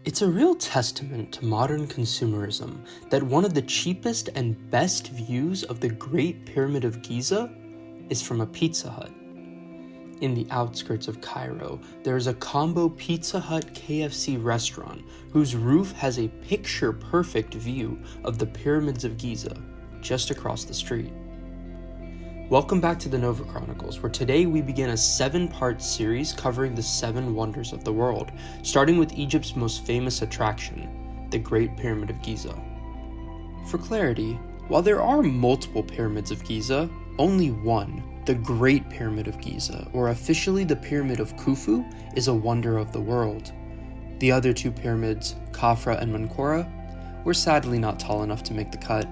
It's a real testament to modern consumerism that one of the cheapest and best views of the Great Pyramid of Giza is from a Pizza Hut. In the outskirts of Cairo, there is a combo Pizza Hut KFC restaurant whose roof has a picture-perfect view of the Pyramids of Giza just across the street. Welcome back to the Nova Chronicles, where today we begin a 7-part series covering the 7 wonders of the world, starting with Egypt's most famous attraction, the Great Pyramid of Giza. For clarity, while there are multiple pyramids of Giza, only one, the Great Pyramid of Giza, or officially the Pyramid of Khufu, is a wonder of the world. The other 2 pyramids, Khafra and Menkaure, were sadly not tall enough to make the cut.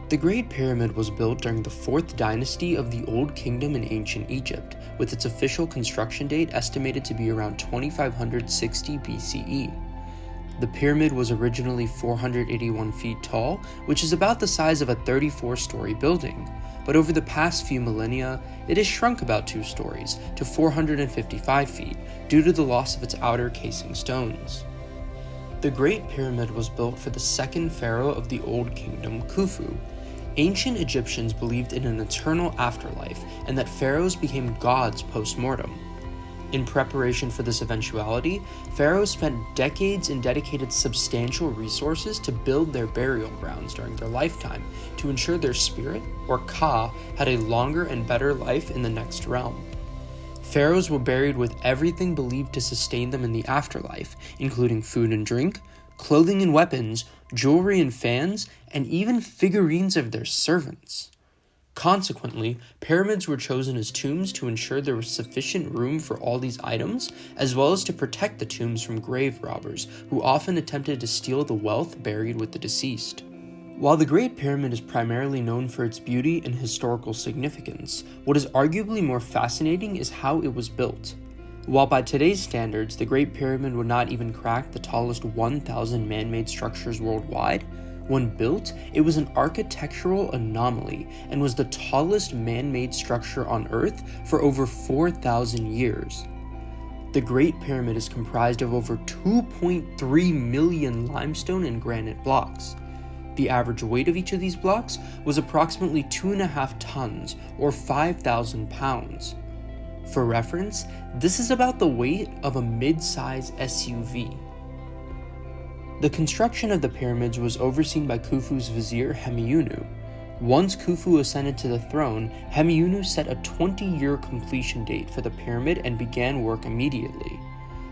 The Great Pyramid was built during the 4th dynasty of the Old Kingdom in ancient Egypt, with its official construction date estimated to be around 2560 BCE. The pyramid was originally 481 feet tall, which is about the size of a 34-story building, but over the past few millennia, it has shrunk about 2 stories to 455 feet due to the loss of its outer casing stones. The Great Pyramid was built for the 2nd pharaoh of the Old Kingdom, Khufu. Ancient Egyptians believed in an eternal afterlife and that pharaohs became gods post-mortem. In preparation for this eventuality, pharaohs spent decades and dedicated substantial resources to build their burial grounds during their lifetime to ensure their spirit, or Ka, had a longer and better life in the next realm. Pharaohs were buried with everything believed to sustain them in the afterlife, including food and drink, clothing and weapons, jewelry and fans, and even figurines of their servants. Consequently, pyramids were chosen as tombs to ensure there was sufficient room for all these items, as well as to protect the tombs from grave robbers, who often attempted to steal the wealth buried with the deceased. While the Great Pyramid is primarily known for its beauty and historical significance, what is arguably more fascinating is how it was built. While by today's standards, the Great Pyramid would not even crack the tallest 1,000 man-made structures worldwide, when built, it was an architectural anomaly and was the tallest man-made structure on Earth for over 4,000 years. The Great Pyramid is comprised of over 2.3 million limestone and granite blocks. The average weight of each of these blocks was approximately 2.5 tons, or 5,000 pounds. For reference, this is about the weight of a mid-size SUV. The construction of the pyramids was overseen by Khufu's vizier Hemiunu. Once Khufu ascended to the throne, Hemiunu set a 20-year completion date for the pyramid and began work immediately.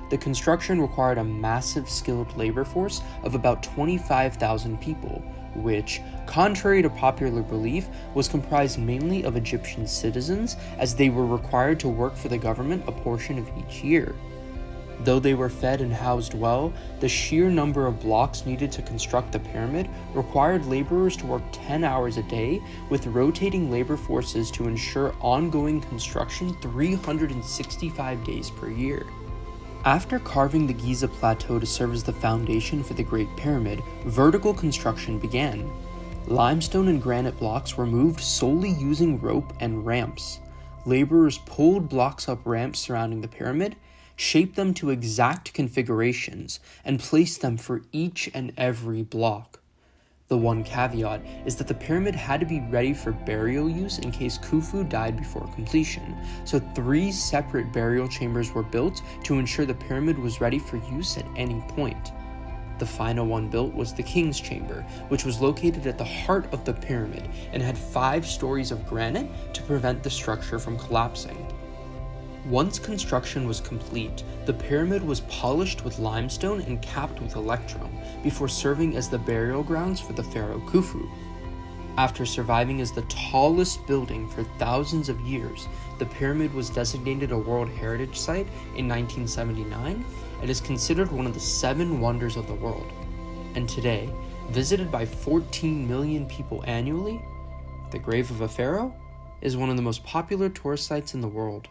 The construction required a massive skilled labor force of about 25,000 people, which, contrary to popular belief, was comprised mainly of Egyptian citizens, as they were required to work for the government a portion of each year. Though they were fed and housed well, the sheer number of blocks needed to construct the pyramid required laborers to work 10 hours a day, with rotating labor forces to ensure ongoing construction 365 days per year. After carving the Giza Plateau to serve as the foundation for the Great Pyramid, vertical construction began. Limestone and granite blocks were moved solely using rope and ramps. Laborers pulled blocks up ramps surrounding the pyramid, shaped them to exact configurations, and placed them for each and every block. The one caveat is that the pyramid had to be ready for burial use in case Khufu died before completion, so 3 separate burial chambers were built to ensure the pyramid was ready for use at any point. The final one built was the King's Chamber, which was located at the heart of the pyramid and had 5 stories of granite to prevent the structure from collapsing. Once construction was complete, the pyramid was polished with limestone and capped with electrum before serving as the burial grounds for the pharaoh Khufu. After surviving as the tallest building for thousands of years, the pyramid was designated a World Heritage Site in 1979 and is considered one of the 7 wonders of the world. And today, visited by 14 million people annually, the grave of a pharaoh is one of the most popular tourist sites in the world.